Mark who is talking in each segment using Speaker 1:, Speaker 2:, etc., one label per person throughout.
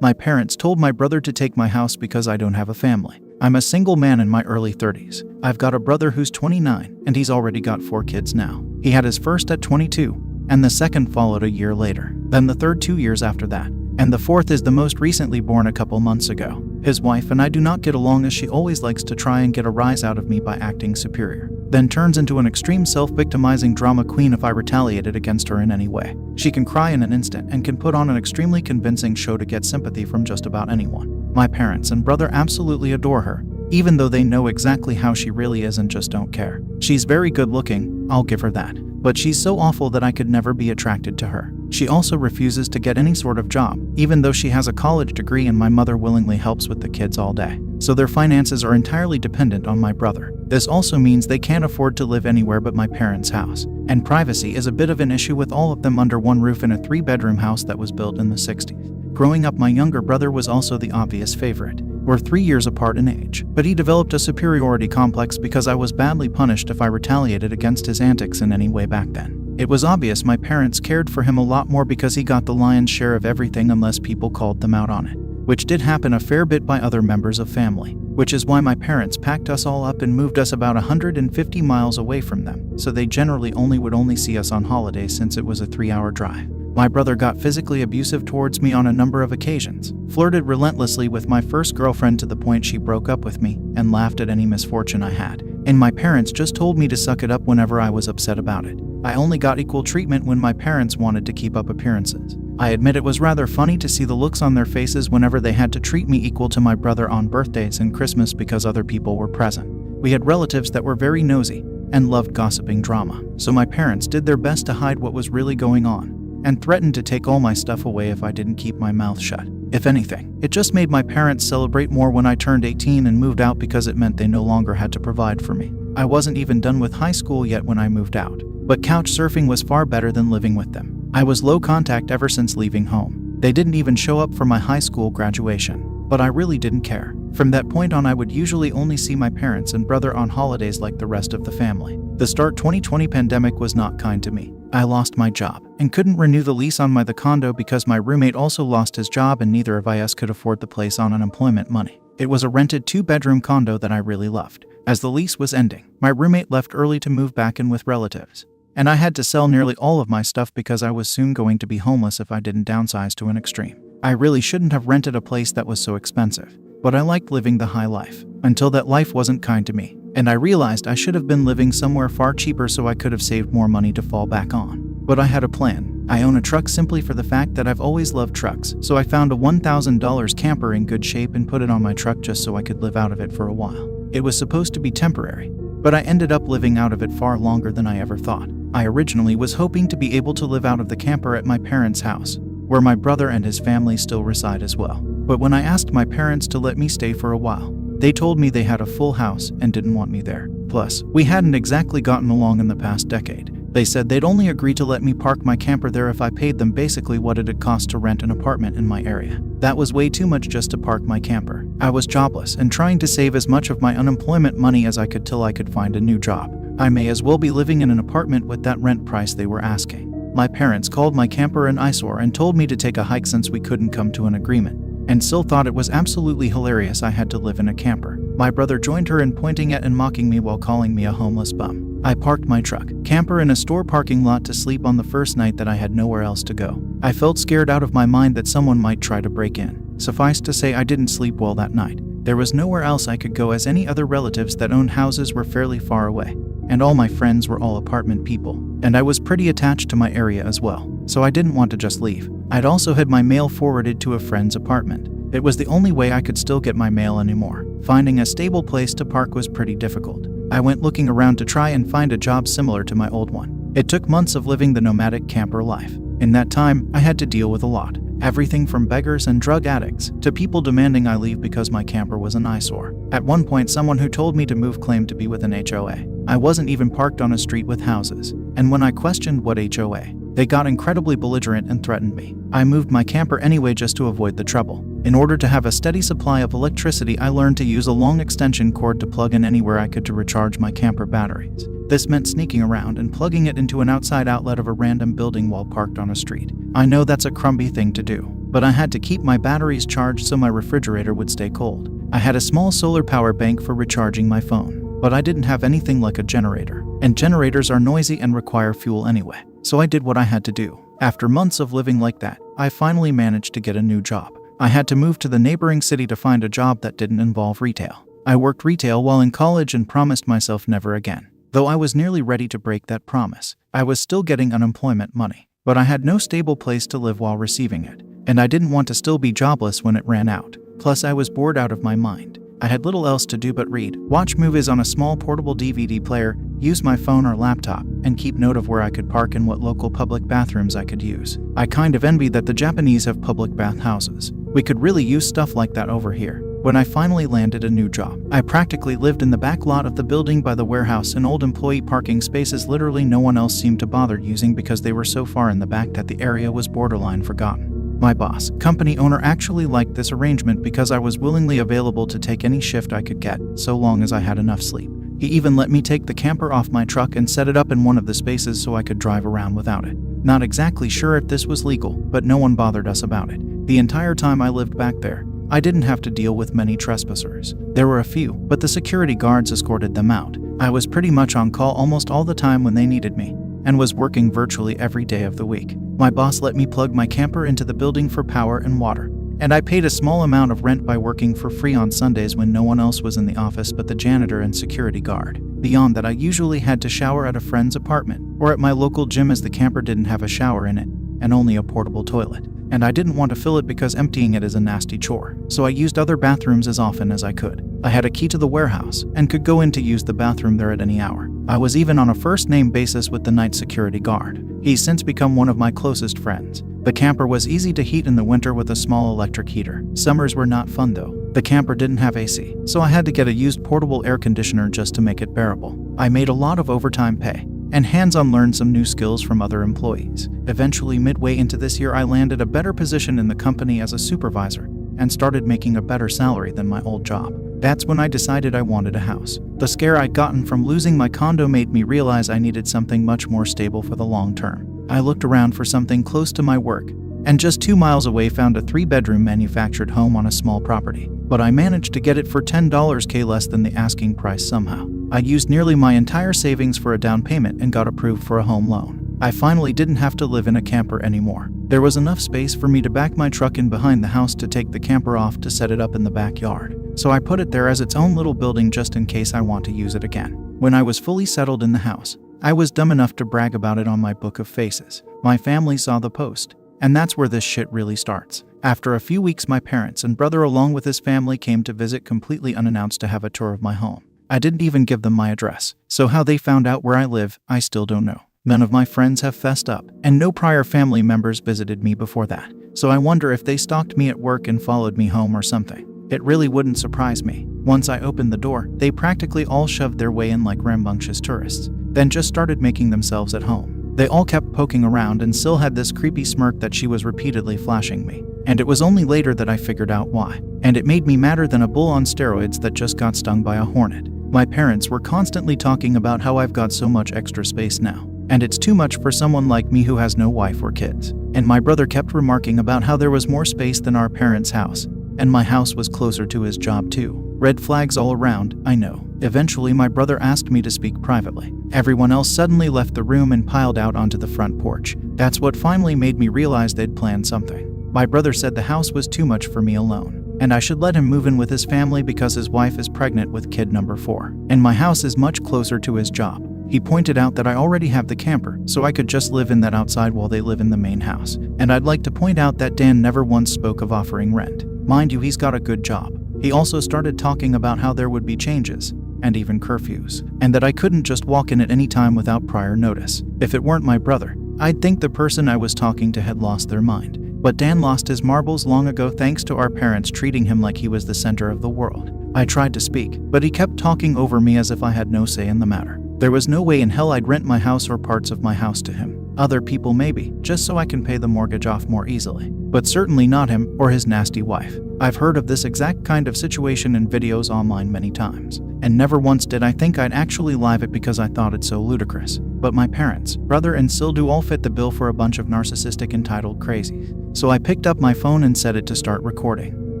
Speaker 1: My parents told my brother to take my house because I don't have a family. I'm a single man in my early 30s. I've got a brother who's 29, and he's already got 4 kids now. He had his first at 22, and the second followed a year later, then the third 2 years after that, and the fourth is the most recently born a couple months ago. His wife and I do not get along, as she always likes to try and get a rise out of me by acting superior, then turns into an extreme self-victimizing drama queen if I retaliated against her in any way. She can cry in an instant and can put on an extremely convincing show to get sympathy from just about anyone. My parents and brother absolutely adore her, even though they know exactly how she really is and just don't care. She's very good looking, I'll give her that, but she's so awful that I could never be attracted to her. She also refuses to get any sort of job, even though she has a college degree, and my mother willingly helps with the kids all day. So their finances are entirely dependent on my brother. This also means they can't afford to live anywhere but my parents' house. And privacy is a bit of an issue with all of them under one roof in a 3-bedroom house that was built in the 60s. Growing up, my younger brother was also the obvious favorite. We're 3 years apart in age, but he developed a superiority complex because I was badly punished if I retaliated against his antics in any way back then. It was obvious my parents cared for him a lot more because he got the lion's share of everything unless people called them out on it, which did happen a fair bit by other members of family, which is why my parents packed us all up and moved us about 150 miles away from them, so they generally would see us on holidays since it was a 3-hour drive. My brother got physically abusive towards me on a number of occasions, flirted relentlessly with my first girlfriend to the point she broke up with me, and laughed at any misfortune I had. And my parents just told me to suck it up whenever I was upset about it. I only got equal treatment when my parents wanted to keep up appearances. I admit it was rather funny to see the looks on their faces whenever they had to treat me equal to my brother on birthdays and Christmas because other people were present. We had relatives that were very nosy and loved gossiping drama, so my parents did their best to hide what was really going on, and threatened to take all my stuff away if I didn't keep my mouth shut. If anything, it just made my parents celebrate more when I turned 18 and moved out because it meant they no longer had to provide for me. I wasn't even done with high school yet when I moved out, but couch surfing was far better than living with them. I was low contact ever since leaving home. They didn't even show up for my high school graduation, but I really didn't care. From that point on, I would usually only see my parents and brother on holidays like the rest of the family. The start 2020 pandemic was not kind to me. I lost my job and couldn't renew the lease on the condo because my roommate also lost his job and neither of us could afford the place on unemployment money. It was a rented 2-bedroom condo that I really loved. As the lease was ending, my roommate left early to move back in with relatives, and I had to sell nearly all of my stuff because I was soon going to be homeless if I didn't downsize to an extreme. I really shouldn't have rented a place that was so expensive, but I liked living the high life, until that life wasn't kind to me, and I realized I should have been living somewhere far cheaper so I could have saved more money to fall back on. But I had a plan. I own a truck simply for the fact that I've always loved trucks, so I found a $1,000 camper in good shape and put it on my truck just so I could live out of it for a while. It was supposed to be temporary, but I ended up living out of it far longer than I ever thought. I originally was hoping to be able to live out of the camper at my parents' house, where my brother and his family still reside as well. But when I asked my parents to let me stay for a while, they told me they had a full house and didn't want me there. Plus, we hadn't exactly gotten along in the past decade. They said they'd only agree to let me park my camper there if I paid them basically what it'd cost to rent an apartment in my area. That was way too much just to park my camper. I was jobless and trying to save as much of my unemployment money as I could till I could find a new job. I may as well be living in an apartment with that rent price they were asking. My parents called my camper an eyesore and told me to take a hike since we couldn't come to an agreement, and still thought it was absolutely hilarious I had to live in a camper. My brother joined her in pointing at and mocking me while calling me a homeless bum. I parked my truck camper in a store parking lot to sleep on the first night that I had nowhere else to go. I felt scared out of my mind that someone might try to break in. Suffice to say, I didn't sleep well that night. There was nowhere else I could go as any other relatives that owned houses were fairly far away, and all my friends were all apartment people, and I was pretty attached to my area as well, so I didn't want to just leave. I'd also had my mail forwarded to a friend's apartment. It was the only way I could still get my mail anymore. Finding a stable place to park was pretty difficult. I went looking around to try and find a job similar to my old one. It took months of living the nomadic camper life. In that time, I had to deal with a lot. Everything from beggars and drug addicts to people demanding I leave because my camper was an eyesore. At one point, someone who told me to move claimed to be with an HOA. I wasn't even parked on a street with houses, and when I questioned what HOA, they got incredibly belligerent and threatened me. I moved my camper anyway just to avoid the trouble. In order to have a steady supply of electricity, I learned to use a long extension cord to plug in anywhere I could to recharge my camper batteries. This meant sneaking around and plugging it into an outside outlet of a random building while parked on a street. I know that's a crumby thing to do, but I had to keep my batteries charged so my refrigerator would stay cold. I had a small solar power bank for recharging my phone, but I didn't have anything like a generator, and generators are noisy and require fuel anyway. So I did what I had to do. After months of living like that, I finally managed to get a new job. I had to move to the neighboring city to find a job that didn't involve retail. I worked retail while in college and promised myself never again. Though I was nearly ready to break that promise, I was still getting unemployment money, but I had no stable place to live while receiving it, and I didn't want to still be jobless when it ran out. Plus, I was bored out of my mind. I had little else to do but read, watch movies on a small portable DVD player, use my phone or laptop, and keep note of where I could park and what local public bathrooms I could use. I kind of envied that the Japanese have public bathhouses. We could really use stuff like that over here. When I finally landed a new job, I practically lived in the back lot of the building by the warehouse in old employee parking spaces literally no one else seemed to bother using because they were so far in the back that the area was borderline forgotten. My boss, company owner, actually liked this arrangement because I was willingly available to take any shift I could get, so long as I had enough sleep. He even let me take the camper off my truck and set it up in one of the spaces so I could drive around without it. Not exactly sure if this was legal, but no one bothered us about it. The entire time I lived back there, I didn't have to deal with many trespassers. There were a few, but the security guards escorted them out. I was pretty much on call almost all the time when they needed me, and was working virtually every day of the week. My boss let me plug my camper into the building for power and water, and I paid a small amount of rent by working for free on Sundays when no one else was in the office but the janitor and security guard. Beyond that, I usually had to shower at a friend's apartment or at my local gym as the camper didn't have a shower in it and only a portable toilet. And I didn't want to fill it because emptying it is a nasty chore, so I used other bathrooms as often as I could. I had a key to the warehouse and could go in to use the bathroom there at any hour. I was even on a first-name basis with the night security guard. He's since become one of my closest friends. The camper was easy to heat in the winter with a small electric heater. Summers were not fun though. The camper didn't have AC, so I had to get a used portable air conditioner just to make it bearable. I made a lot of overtime pay and hands-on learned some new skills from other employees. Eventually, midway into this year, I landed a better position in the company as a supervisor and started making a better salary than my old job. That's when I decided I wanted a house. The scare I'd gotten from losing my condo made me realize I needed something much more stable for the long term. I looked around for something close to my work, and just 2 miles away found a 3-bedroom manufactured home on a small property. But I managed to get it for $10K less than the asking price somehow. I used nearly my entire savings for a down payment and got approved for a home loan. I finally didn't have to live in a camper anymore. There was enough space for me to back my truck in behind the house to take the camper off to set it up in the backyard. So I put it there as its own little building just in case I want to use it again. When I was fully settled in the house, I was dumb enough to brag about it on my book of faces. My family saw the post, and that's where this shit really starts. After a few weeks, my parents and brother along with his family came to visit completely unannounced to have a tour of my home. I didn't even give them my address, so how they found out where I live, I still don't know. None of my friends have fessed up, and no prior family members visited me before that, so I wonder if they stalked me at work and followed me home or something. It really wouldn't surprise me. Once I opened the door, they practically all shoved their way in like rambunctious tourists, then just started making themselves at home. They all kept poking around and Syl had this creepy smirk that she was repeatedly flashing me. And it was only later that I figured out why. And it made me madder than a bull on steroids that just got stung by a hornet. My parents were constantly talking about how I've got so much extra space now, and it's too much for someone like me who has no wife or kids. And my brother kept remarking about how there was more space than our parents' house, and my house was closer to his job too. Red flags all around, I know. Eventually, my brother asked me to speak privately. Everyone else suddenly left the room and piled out onto the front porch. That's what finally made me realize they'd planned something. My brother said the house was too much for me alone, and I should let him move in with his family because his wife is pregnant with kid number 4, and my house is much closer to his job. He pointed out that I already have the camper, so I could just live in that outside while they live in the main house. And I'd like to point out that Dan never once spoke of offering rent. Mind you, he's got a good job. He also started talking about how there would be changes, and even curfews, and that I couldn't just walk in at any time without prior notice. If it weren't my brother, I'd think the person I was talking to had lost their mind. But Dan lost his marbles long ago thanks to our parents treating him like he was the center of the world. I tried to speak, but he kept talking over me as if I had no say in the matter. There was no way in hell I'd rent my house or parts of my house to him. Other people maybe, just so I can pay the mortgage off more easily. but certainly not him or his nasty wife. I've heard of this exact kind of situation in videos online many times, and never once did I think I'd actually live it because I thought it so ludicrous. But my parents, brother and Sil do all fit the bill for a bunch of narcissistic entitled crazies. So I picked up my phone and set it to start recording,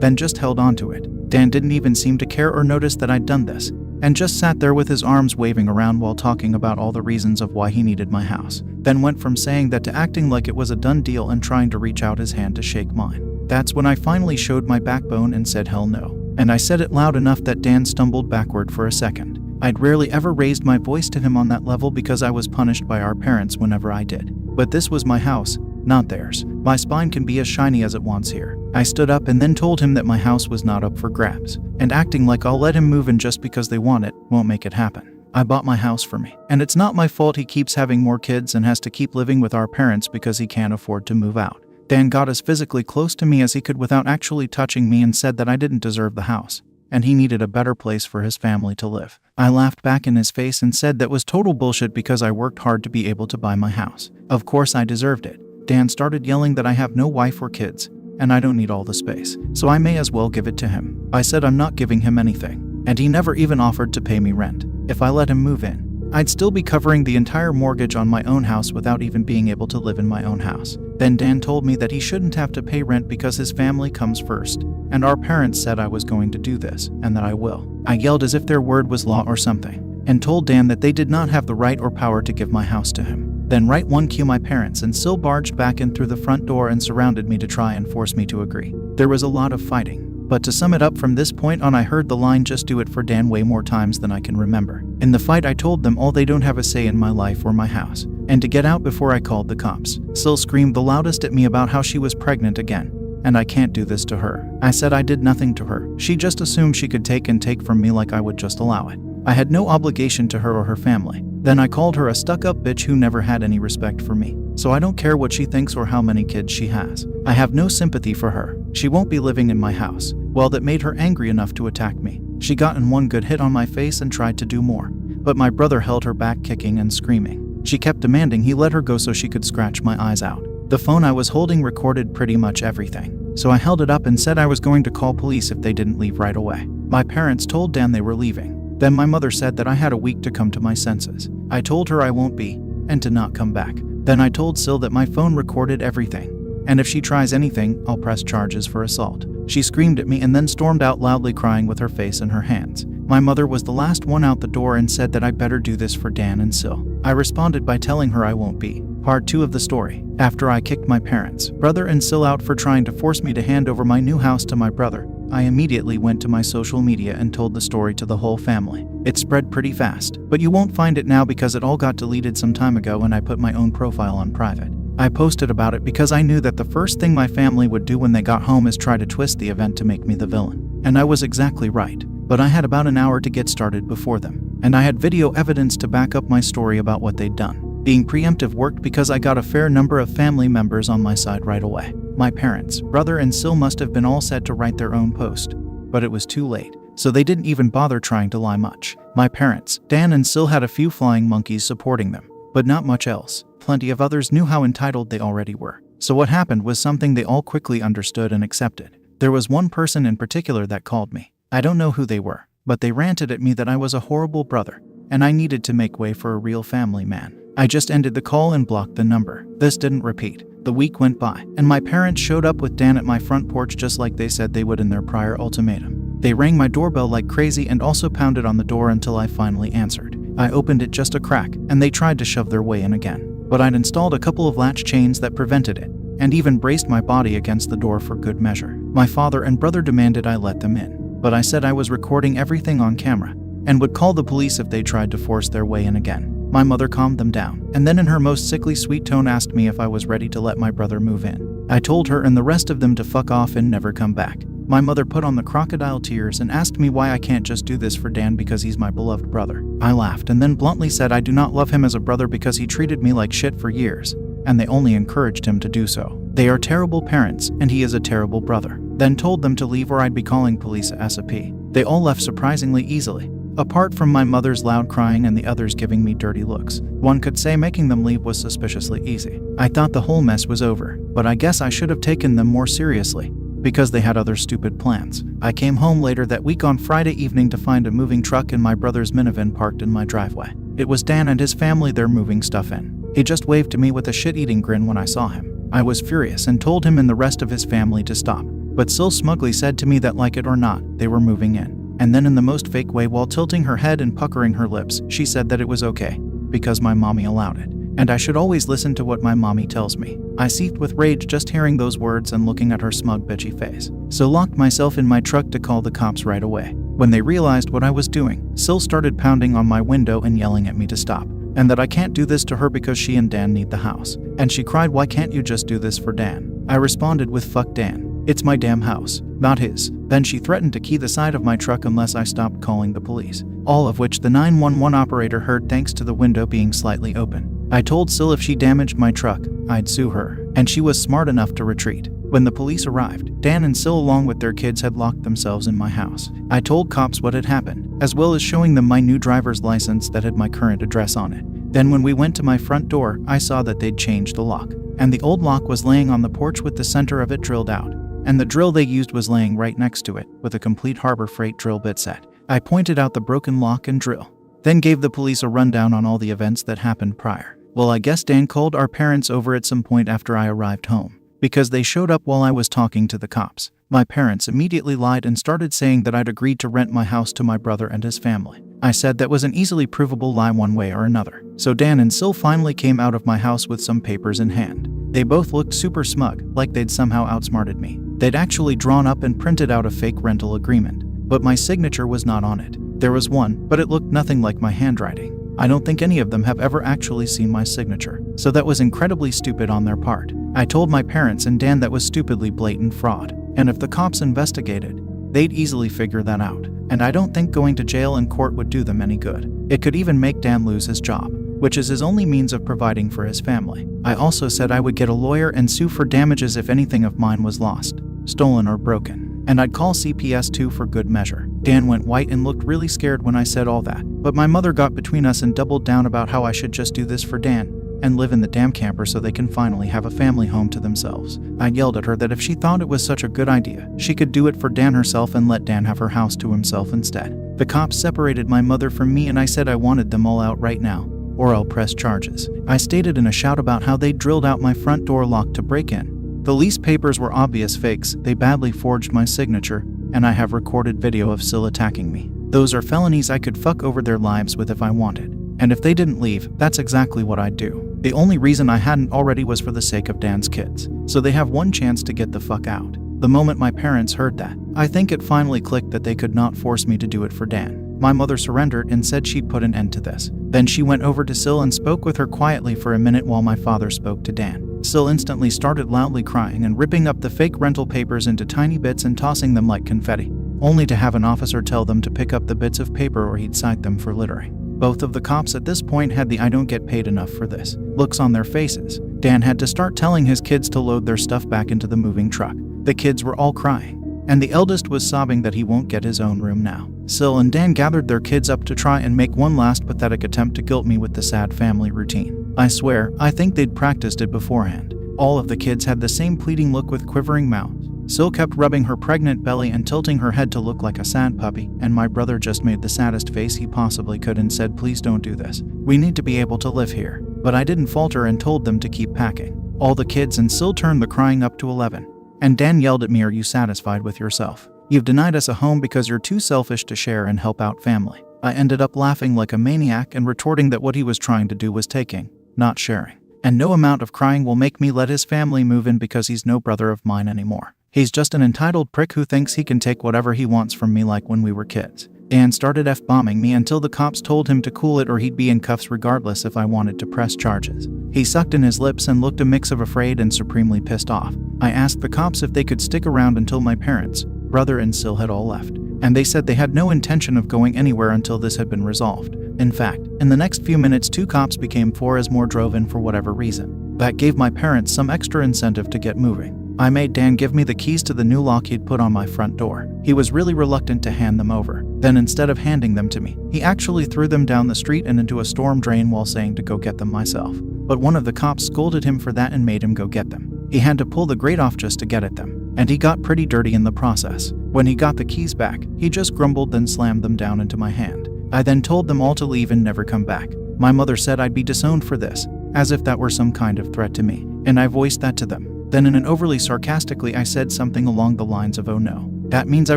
Speaker 1: then just held on to it. Dan didn't even seem to care or notice that I'd done this, and just sat there with his arms waving around while talking about all the reasons of why he needed my house. Then went from saying that to acting like it was a done deal and trying to reach out his hand to shake mine. That's when I finally showed my backbone and said hell no. And I said it loud enough that Dan stumbled backward for a second. I'd rarely ever raised my voice to him on that level because I was punished by our parents whenever I did. But this was my house, not theirs. My spine can be as shiny as it wants here. I stood up and then told him that my house was not up for grabs, and acting like I'll let him move in just because they want it won't make it happen. I bought my house for me, and it's not my fault he keeps having more kids and has to keep living with our parents because he can't afford to move out. Dan got as physically close to me as he could without actually touching me and said that I didn't deserve the house, and he needed a better place for his family to live. I laughed back in his face and said that was total bullshit because I worked hard to be able to buy my house. Of course I deserved it. Dan started yelling that I have no wife or kids, and I don't need all the space, so I may as well give it to him. I said I'm not giving him anything, and he never even offered to pay me rent. If I let him move in, I'd still be covering the entire mortgage on my own house without even being able to live in my own house. Then Dan told me that he shouldn't have to pay rent because his family comes first, and our parents said I was going to do this, and that I will. I yelled as if their word was law or something, and told Dan that they did not have the right or power to give my house to him. Then right one cue my parents and Sil barged back in through the front door and surrounded me to try and force me to agree. There was a lot of fighting. But to sum it up, from this point on I heard the line "just do it" for Dan way more times than I can remember. In the fight I told them all they don't have a say in my life or my house, and to get out before I called the cops. Sil screamed the loudest at me about how she was pregnant again, and I can't do this to her. I said I did nothing to her. She just assumed she could take from me like I would just allow it. I had no obligation to her or her family. Then I called her a stuck-up bitch who never had any respect for me. So I don't care what she thinks or how many kids she has. I have no sympathy for her. She won't be living in my house. Well, that made her angry enough to attack me. She got in one good hit on my face and tried to do more, but my brother held her back, kicking and screaming. She kept demanding he let her go so she could scratch my eyes out. The phone I was holding recorded pretty much everything, so I held it up and said I was going to call police if they didn't leave right away. My parents told Dan they were leaving. Then my mother said that I had a week to come to my senses. I told her I won't be, and to not come back. Then I told Sil that my phone recorded everything, and if she tries anything, I'll press charges for assault. She screamed at me and then stormed out loudly, crying with her face in her hands. My mother was the last one out the door and said that I better do this for Dan and Sil. I responded by telling her I won't be. Part 2 of the story. After I kicked my parents, brother and Sil out for trying to force me to hand over my new house to my brother, I immediately went to my social media and told the story to the whole family. It spread pretty fast, but you won't find it now because it all got deleted some time ago and I put my own profile on private. I posted about it because I knew that the first thing my family would do when they got home is try to twist the event to make me the villain. And I was exactly right. But I had about an hour to get started before them, and I had video evidence to back up my story about what they'd done. Being preemptive worked because I got a fair number of family members on my side right away. My parents, brother and Sil must have been all set to write their own post, but it was too late, so they didn't even bother trying to lie much. My parents, Dan and Sil, had a few flying monkeys supporting them, but not much else. Plenty of others knew how entitled they already were. So what happened was something they all quickly understood and accepted. There was one person in particular that called me. I don't know who they were, but they ranted at me that I was a horrible brother, and I needed to make way for a real family man. I just ended the call and blocked the number. This didn't repeat. The week went by, and my parents showed up with Dan at my front porch just like they said they would in their prior ultimatum. They rang my doorbell like crazy and also pounded on the door until I finally answered. I opened it just a crack, and they tried to shove their way in again. But I'd installed a couple of latch chains that prevented it, and even braced my body against the door for good measure. My father and brother demanded I let them in, but I said I was recording everything on camera, and would call the police if they tried to force their way in again. My mother calmed them down, and then in her most sickly sweet tone asked me if I was ready to let my brother move in. I told her and the rest of them to fuck off and never come back. My mother put on the crocodile tears and asked me why I can't just do this for Dan because he's my beloved brother. I laughed and then bluntly said I do not love him as a brother because he treated me like shit for years, and they only encouraged him to do so. They are terrible parents, and he is a terrible brother. Then told them to leave or I'd be calling police ASAP. They all left surprisingly easily, apart from my mother's loud crying and the others giving me dirty looks. One could say making them leave was suspiciously easy. I thought the whole mess was over, but I guess I should have taken them more seriously, because they had other stupid plans. I came home later that week on Friday evening to find a moving truck in my brother's minivan parked in my driveway. It was Dan and his family there moving stuff in. He just waved to me with a shit-eating grin when I saw him. I was furious and told him and the rest of his family to stop, but Sil smugly said to me that like it or not, they were moving in. And then in the most fake way, while tilting her head and puckering her lips, she said that it was okay, because my mommy allowed it, and I should always listen to what my mommy tells me. I seethed with rage just hearing those words and looking at her smug bitchy face, so locked myself in my truck to call the cops right away. When they realized what I was doing, Sil started pounding on my window and yelling at me to stop, and that I can't do this to her because she and Dan need the house. And she cried, "Why can't you just do this for Dan?" I responded with, "Fuck Dan. It's my damn house, not his." Then she threatened to key the side of my truck unless I stopped calling the police, all of which the 911 operator heard thanks to the window being slightly open. I told Sil if she damaged my truck, I'd sue her, and she was smart enough to retreat. When the police arrived, Dan and Sil along with their kids had locked themselves in my house. I told cops what had happened, as well as showing them my new driver's license that had my current address on it. Then when we went to my front door, I saw that they'd changed the lock, and the old lock was laying on the porch with the center of it drilled out, and the drill they used was laying right next to it, with a complete Harbor Freight drill bit set. I pointed out the broken lock and drill, then gave the police a rundown on all the events that happened prior. Well, I guess Dan called our parents over at some point after I arrived home, because they showed up while I was talking to the cops. My parents immediately lied and started saying that I'd agreed to rent my house to my brother and his family. I said that was an easily provable lie one way or another. So Dan and Sil finally came out of my house with some papers in hand. They both looked super smug, like they'd somehow outsmarted me. They'd actually drawn up and printed out a fake rental agreement, but my signature was not on it. There was one, but it looked nothing like my handwriting. I don't think any of them have ever actually seen my signature, so that was incredibly stupid on their part. I told my parents and Dan that was stupidly blatant fraud, and if the cops investigated, they'd easily figure that out, and I don't think going to jail and court would do them any good. It could even make Dan lose his job, which is his only means of providing for his family. I also said I would get a lawyer and sue for damages if anything of mine was lost, stolen or broken, and I'd call CPS too for good measure. Dan went white and looked really scared when I said all that, but my mother got between us and doubled down about how I should just do this for Dan and live in the damn camper so they can finally have a family home to themselves. I yelled at her that if she thought it was such a good idea, she could do it for Dan herself and let Dan have her house to himself instead. The cops separated my mother from me and I said I wanted them all out right now, or I'll press charges. I stated in a shout about how they drilled out my front door lock to break in. The lease papers were obvious fakes, they badly forged my signature, and I have recorded video of Sil attacking me. Those are felonies I could fuck over their lives with if I wanted. And if they didn't leave, that's exactly what I'd do. The only reason I hadn't already was for the sake of Dan's kids, so they have one chance to get the fuck out. The moment my parents heard that, I think it finally clicked that they could not force me to do it for Dan. My mother surrendered and said she'd put an end to this. Then she went over to Sil and spoke with her quietly for a minute while my father spoke to Dan. Sil instantly started loudly crying and ripping up the fake rental papers into tiny bits and tossing them like confetti, only to have an officer tell them to pick up the bits of paper or he'd cite them for littering. Both of the cops at this point had the "I don't get paid enough for this" looks on their faces. Dan had to start telling his kids to load their stuff back into the moving truck. The kids were all crying, and the eldest was sobbing that he won't get his own room now. Sil and Dan gathered their kids up to try and make one last pathetic attempt to guilt me with the sad family routine. I swear, I think they'd practiced it beforehand. All of the kids had the same pleading look with quivering mouths. Sil kept rubbing her pregnant belly and tilting her head to look like a sad puppy, and my brother just made the saddest face he possibly could and said, "Please don't do this. We need to be able to live here." But I didn't falter and told them to keep packing. All the kids and Sil turned the crying up to 11. And Dan yelled at me, "Are you satisfied with yourself? You've denied us a home because you're too selfish to share and help out family." I ended up laughing like a maniac and retorting that what he was trying to do was taking, not sharing. And no amount of crying will make me let his family move in because he's no brother of mine anymore. He's just an entitled prick who thinks he can take whatever he wants from me like when we were kids. Dan started F-bombing me until the cops told him to cool it or he'd be in cuffs regardless if I wanted to press charges. He sucked in his lips and looked a mix of afraid and supremely pissed off. I asked the cops if they could stick around until my parents, brother and Sil had all left, and they said they had no intention of going anywhere until this had been resolved. In fact, in the next few minutes 2 cops became 4 as more drove in for whatever reason. That gave my parents some extra incentive to get moving. I made Dan give me the keys to the new lock he'd put on my front door. He was really reluctant to hand them over. Then instead of handing them to me, he actually threw them down the street and into a storm drain while saying to go get them myself. But one of the cops scolded him for that and made him go get them. He had to pull the grate off just to get at them, and he got pretty dirty in the process. When he got the keys back, he just grumbled, then slammed them down into my hand. I then told them all to leave and never come back. My mother said I'd be disowned for this, as if that were some kind of threat to me, and I voiced that to them. Then in an overly sarcastically I said something along the lines of, "Oh no, that means I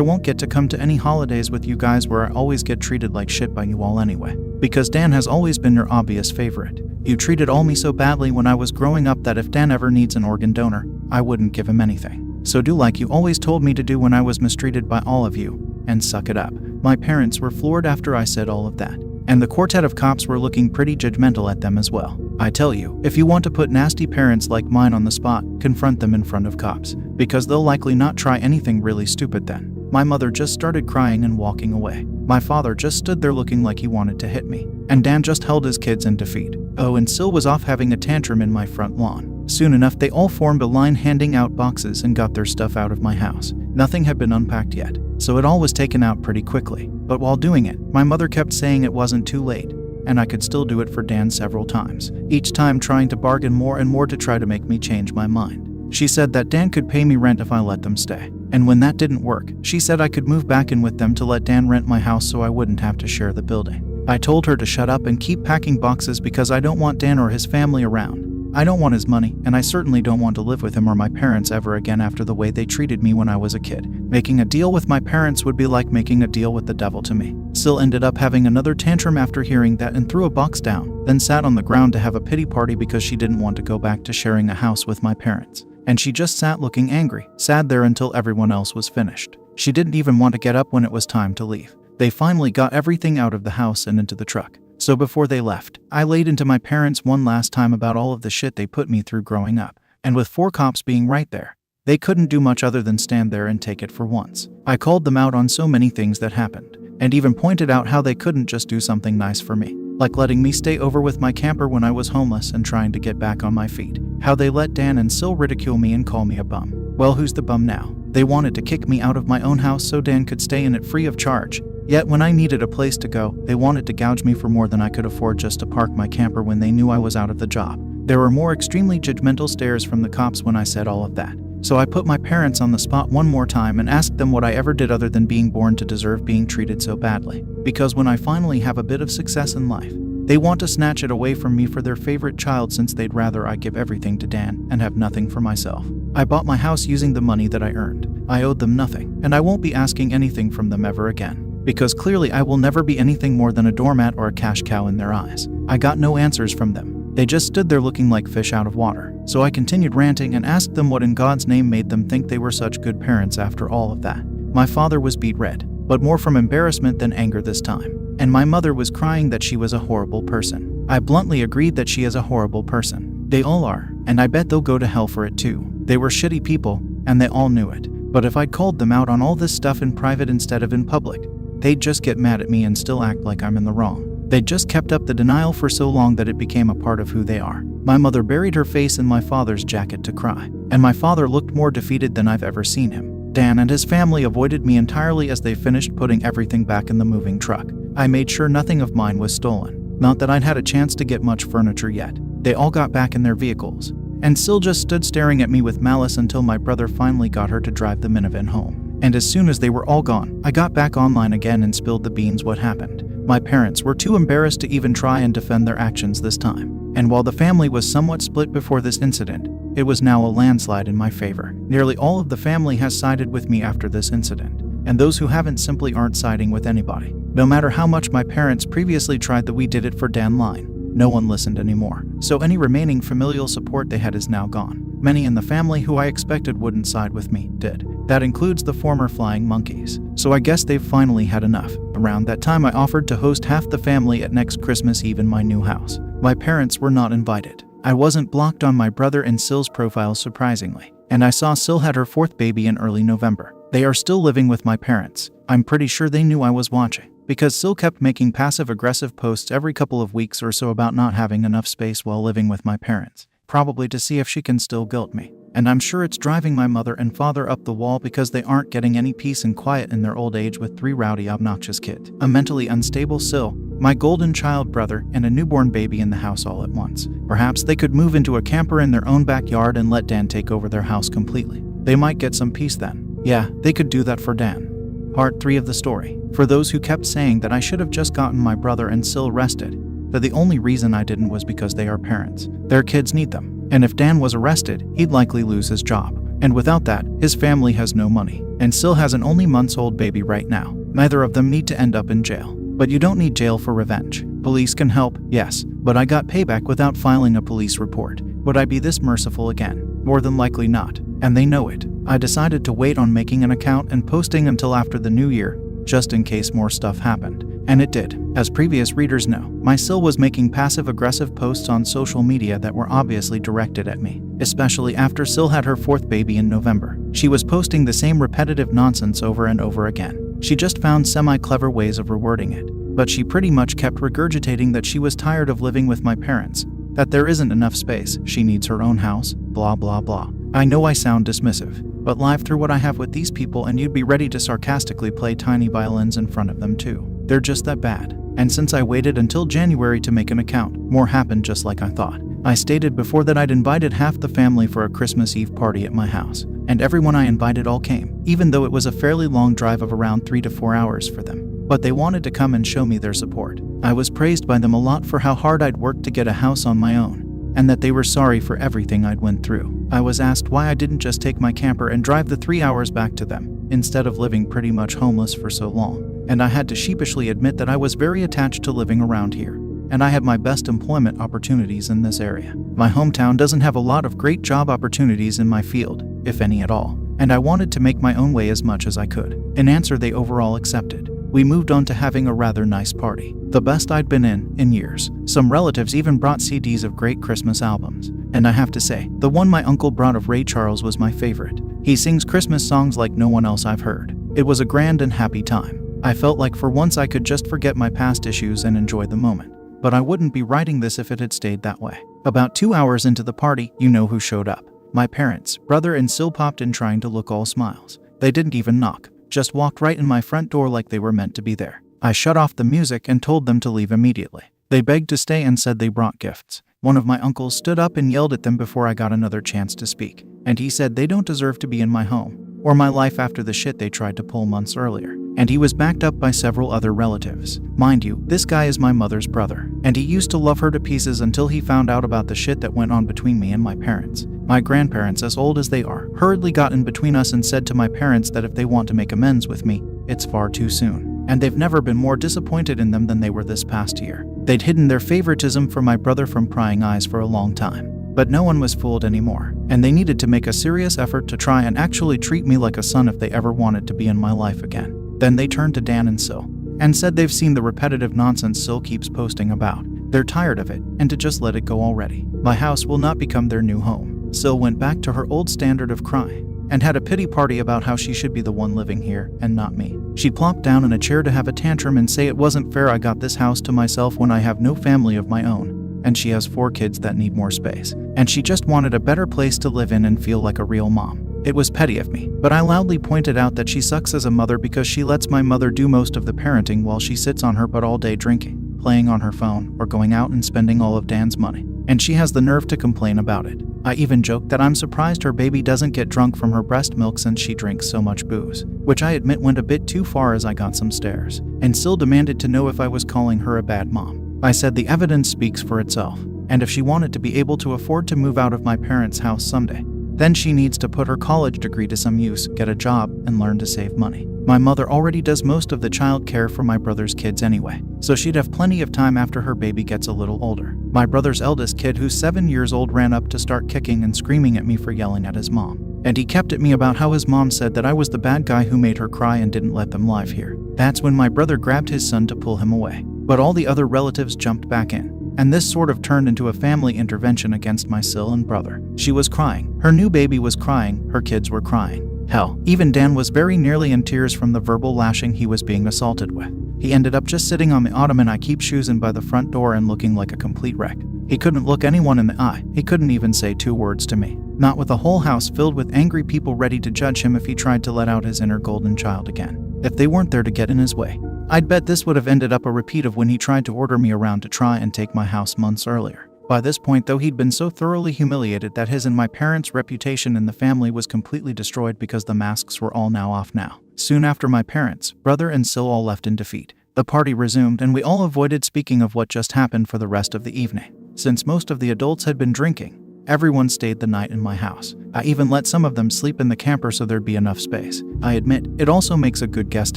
Speaker 1: won't get to come to any holidays with you guys where I always get treated like shit by you all anyway. Because Dan has always been your obvious favorite. You treated all me so badly when I was growing up that if Dan ever needs an organ donor, I wouldn't give him anything. So do like you always told me to do when I was mistreated by all of you, and suck it up." My parents were floored after I said all of that, and the quartet of cops were looking pretty judgmental at them as well. I tell you, if you want to put nasty parents like mine on the spot, confront them in front of cops, because they'll likely not try anything really stupid then. My mother just started crying and walking away. My father just stood there looking like he wanted to hit me, and Dan just held his kids in defeat. Oh, and Sil was off having a tantrum in my front lawn. Soon enough, they all formed a line handing out boxes and got their stuff out of my house. Nothing had been unpacked yet, so it all was taken out pretty quickly. But while doing it, my mother kept saying it wasn't too late, and I could still do it for Dan several times, each time trying to bargain more and more to try to make me change my mind. She said that Dan could pay me rent if I let them stay. And when that didn't work, she said I could move back in with them to let Dan rent my house so I wouldn't have to share the building. I told her to shut up and keep packing boxes because I don't want Dan or his family around. I don't want his money, and I certainly don't want to live with him or my parents ever again after the way they treated me when I was a kid. Making a deal with my parents would be like making a deal with the devil to me. Sil ended up having another tantrum after hearing that and threw a box down, then sat on the ground to have a pity party because she didn't want to go back to sharing a house with my parents. And she just sat looking angry, sad there until everyone else was finished. She didn't even want to get up when it was time to leave. They finally got everything out of the house and into the truck. So before they left, I laid into my parents one last time about all of the shit they put me through growing up. And with 4 cops being right there, they couldn't do much other than stand there and take it for once. I called them out on so many things that happened, and even pointed out how they couldn't just do something nice for me, like letting me stay over with my camper when I was homeless and trying to get back on my feet. How they let Dan and Sil ridicule me and call me a bum. Well, who's the bum now? They wanted to kick me out of my own house so Dan could stay in it free of charge. Yet when I needed a place to go, they wanted to gouge me for more than I could afford just to park my camper when they knew I was out of the job. There were more extremely judgmental stares from the cops when I said all of that. So I put my parents on the spot one more time and asked them what I ever did other than being born to deserve being treated so badly. Because when I finally have a bit of success in life, they want to snatch it away from me for their favorite child since they'd rather I give everything to Dan and have nothing for myself. I bought my house using the money that I earned. I owed them nothing, and I won't be asking anything from them ever again. Because clearly I will never be anything more than a doormat or a cash cow in their eyes. I got no answers from them. They just stood there looking like fish out of water. So I continued ranting and asked them what in God's name made them think they were such good parents after all of that. My father was beet red, but more from embarrassment than anger this time. And my mother was crying that she was a horrible person. I bluntly agreed that she is a horrible person. They all are, and I bet they'll go to hell for it too. They were shitty people, and they all knew it. But if I'd called them out on all this stuff in private instead of in public, they'd just get mad at me and still act like I'm in the wrong. They'd just kept up the denial for so long that it became a part of who they are. My mother buried her face in my father's jacket to cry, and my father looked more defeated than I've ever seen him. Dan and his family avoided me entirely as they finished putting everything back in the moving truck. I made sure nothing of mine was stolen. Not that I'd had a chance to get much furniture yet. They all got back in their vehicles, and Sil just stood staring at me with malice until my brother finally got her to drive the minivan home. And as soon as they were all gone, I got back online again and spilled the beans what happened. My parents were too embarrassed to even try and defend their actions this time. And while the family was somewhat split before this incident, it was now a landslide in my favor. Nearly all of the family has sided with me after this incident, and those who haven't simply aren't siding with anybody. No matter how much my parents previously tried the "we did it for Dan" line, no one listened anymore. So any remaining familial support they had is now gone. Many in the family who I expected wouldn't side with me did. That includes the former flying monkeys. So I guess they've finally had enough. Around that time I offered to host half the family at next Christmas Eve in my new house. My parents were not invited. I wasn't blocked on my brother and Sil's profiles surprisingly. And I saw Sil had her 4th baby in early November. They are still living with my parents. I'm pretty sure they knew I was watching, because Sil kept making passive-aggressive posts every couple of weeks or so about not having enough space while living with my parents, probably to see if she can still guilt me. And I'm sure it's driving my mother and father up the wall because they aren't getting any peace and quiet in their old age with 3 rowdy, obnoxious kids, a mentally unstable Sil, my golden child brother, and a newborn baby in the house all at once. Perhaps they could move into a camper in their own backyard and let Dan take over their house completely. They might get some peace then. Yeah, they could do that for Dan. Part 3 of the story. For those who kept saying that I should have just gotten my brother and Sil arrested, that the only reason I didn't was because they are parents. Their kids need them. And if Dan was arrested, he'd likely lose his job. And without that, his family has no money. And Sil has an only months-old baby right now. Neither of them need to end up in jail. But you don't need jail for revenge. Police can help, yes, but I got payback without filing a police report. Would I be this merciful again? More than likely not. And they know it. I decided to wait on making an account and posting until after the new year, just in case more stuff happened. And it did. As previous readers know, my Sil was making passive-aggressive posts on social media that were obviously directed at me, especially after Sil had her 4th baby in November. She was posting the same repetitive nonsense over and over again. She just found semi-clever ways of rewording it, but she pretty much kept regurgitating that she was tired of living with my parents, that there isn't enough space, she needs her own house, blah blah blah. I know I sound dismissive, but live through what I have with these people and you'd be ready to sarcastically play tiny violins in front of them too. They're just that bad. And since I waited until January to make an account, more happened just like I thought. I stated before that I'd invited half the family for a Christmas Eve party at my house, and everyone I invited all came, even though it was a fairly long drive of around 3 to 4 hours for them. But they wanted to come and show me their support. I was praised by them a lot for how hard I'd worked to get a house on my own, and that they were sorry for everything I'd went through. I was asked why I didn't just take my camper and drive the 3 hours back to them, instead of living pretty much homeless for so long. And I had to sheepishly admit that I was very attached to living around here, and I had my best employment opportunities in this area. My hometown doesn't have a lot of great job opportunities in my field, if any at all, and I wanted to make my own way as much as I could. An answer they overall accepted. We moved on to having a rather nice party, the best I'd been in years. Some relatives even brought CDs of great Christmas albums, and I have to say, the one my uncle brought of Ray Charles was my favorite. He sings Christmas songs like no one else I've heard. It was a grand and happy time. I felt like for once I could just forget my past issues and enjoy the moment. But I wouldn't be writing this if it had stayed that way. About 2 hours into the party, you know who showed up. My parents, brother and Sil popped in trying to look all smiles. They didn't even knock, just walked right in my front door like they were meant to be there. I shut off the music and told them to leave immediately. They begged to stay and said they brought gifts. One of my uncles stood up and yelled at them before I got another chance to speak. And he said they don't deserve to be in my home, or my life after the shit they tried to pull months earlier. And he was backed up by several other relatives. Mind you, this guy is my mother's brother, and he used to love her to pieces until he found out about the shit that went on between me and my parents. My grandparents, as old as they are, hurriedly got in between us and said to my parents that if they want to make amends with me, it's far too soon. And they've never been more disappointed in them than they were this past year. They'd hidden their favoritism for my brother from prying eyes for a long time. But no one was fooled anymore, and they needed to make a serious effort to try and actually treat me like a son if they ever wanted to be in my life again. Then they turned to Dan and Sil, and said they've seen the repetitive nonsense Sil keeps posting about. They're tired of it, and to just let it go already. My house will not become their new home. Sil went back to her old standard of crying, and had a pity party about how she should be the one living here, and not me. She plopped down in a chair to have a tantrum and say it wasn't fair I got this house to myself when I have no family of my own, and she has 4 kids that need more space, and she just wanted a better place to live in and feel like a real mom. It was petty of me, but I loudly pointed out that she sucks as a mother because she lets my mother do most of the parenting while she sits on her butt all day drinking, playing on her phone, or going out and spending all of Dan's money. And she has the nerve to complain about it. I even joked that I'm surprised her baby doesn't get drunk from her breast milk since she drinks so much booze, which I admit went a bit too far as I got some stares, and still demanded to know if I was calling her a bad mom. I said the evidence speaks for itself, and if she wanted to be able to afford to move out of my parents' house someday, then she needs to put her college degree to some use, get a job, and learn to save money. My mother already does most of the child care for my brother's kids anyway, so she'd have plenty of time after her baby gets a little older. My brother's eldest kid, who's 7 years old, ran up to start kicking and screaming at me for yelling at his mom. And he kept at me about how his mom said that I was the bad guy who made her cry and didn't let them live here. That's when my brother grabbed his son to pull him away. But all the other relatives jumped back in, and this sort of turned into a family intervention against my Sil and brother. She was crying. Her new baby was crying. Her kids were crying. Hell, even Dan was very nearly in tears from the verbal lashing he was being assaulted with. He ended up just sitting on the ottoman I keep choosing by the front door and looking like a complete wreck. He couldn't look anyone in the eye. He couldn't even say 2 words to me. Not with a whole house filled with angry people ready to judge him if he tried to let out his inner golden child again. If they weren't there to get in his way. I'd bet this would have ended up a repeat of when he tried to order me around to try and take my house months earlier. By this point, though, he'd been so thoroughly humiliated that his and my parents' reputation in the family was completely destroyed because the masks were all now off now. Soon after, my parents, brother and Sil all left in defeat. The party resumed and we all avoided speaking of what just happened for the rest of the evening. Since most of the adults had been drinking, everyone stayed the night in my house. I even let some of them sleep in the camper so there'd be enough space. I admit, it also makes a good guest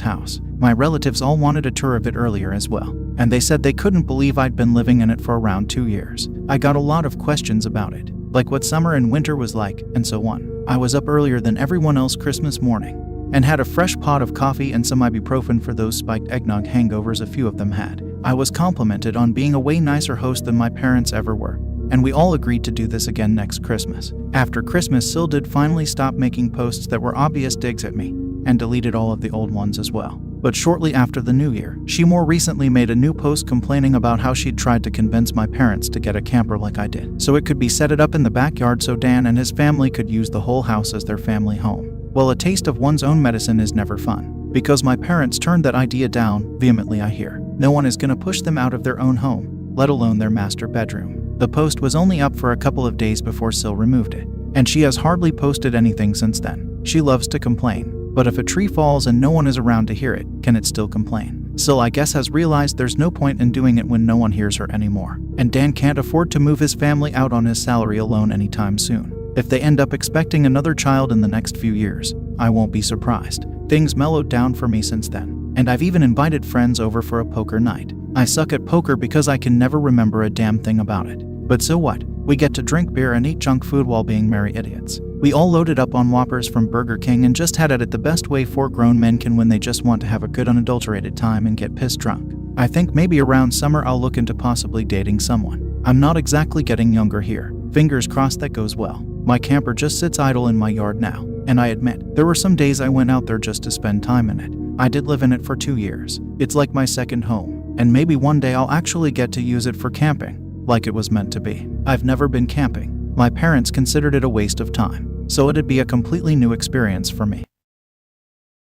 Speaker 1: house. My relatives all wanted a tour of it earlier as well, and they said they couldn't believe I'd been living in it for around 2 years. I got a lot of questions about it, like what summer and winter was like, and so on. I was up earlier than everyone else Christmas morning, and had a fresh pot of coffee and some ibuprofen for those spiked eggnog hangovers a few of them had. I was complimented on being a way nicer host than my parents ever were, and we all agreed to do this again next Christmas. After Christmas, Sil did finally stop making posts that were obvious digs at me, and deleted all of the old ones as well. But shortly after the new year, she more recently made a new post complaining about how she'd tried to convince my parents to get a camper like I did, so it could be set it up in the backyard so Dan and his family could use the whole house as their family home. Well, a taste of one's own medicine is never fun, because my parents turned that idea down vehemently. I hear no one is gonna push them out of their own home, let alone their master bedroom. The post was only up for a couple of days before Sil removed it, and she has hardly posted anything since then. She loves to complain, but if a tree falls and no one is around to hear it, can it still complain? Sil, I guess, has realized there's no point in doing it when no one hears her anymore, and Dan can't afford to move his family out on his salary alone anytime soon. If they end up expecting another child in the next few years, I won't be surprised. Things mellowed down for me since then, and I've even invited friends over for a poker night. I suck at poker because I can never remember a damn thing about it. But so what? We get to drink beer and eat junk food while being merry idiots. We all loaded up on Whoppers from Burger King and just had at it the best way 4 grown men can when they just want to have a good unadulterated time and get pissed drunk. I think maybe around summer I'll look into possibly dating someone. I'm not exactly getting younger here. Fingers crossed that goes well. My camper just sits idle in my yard now, and I admit, there were some days I went out there just to spend time in it. I did live in it for 2 years. It's like my second home, and maybe one day I'll actually get to use it for camping, like it was meant to be. I've never been camping. My parents considered it a waste of time, so it'd be a completely new experience for me.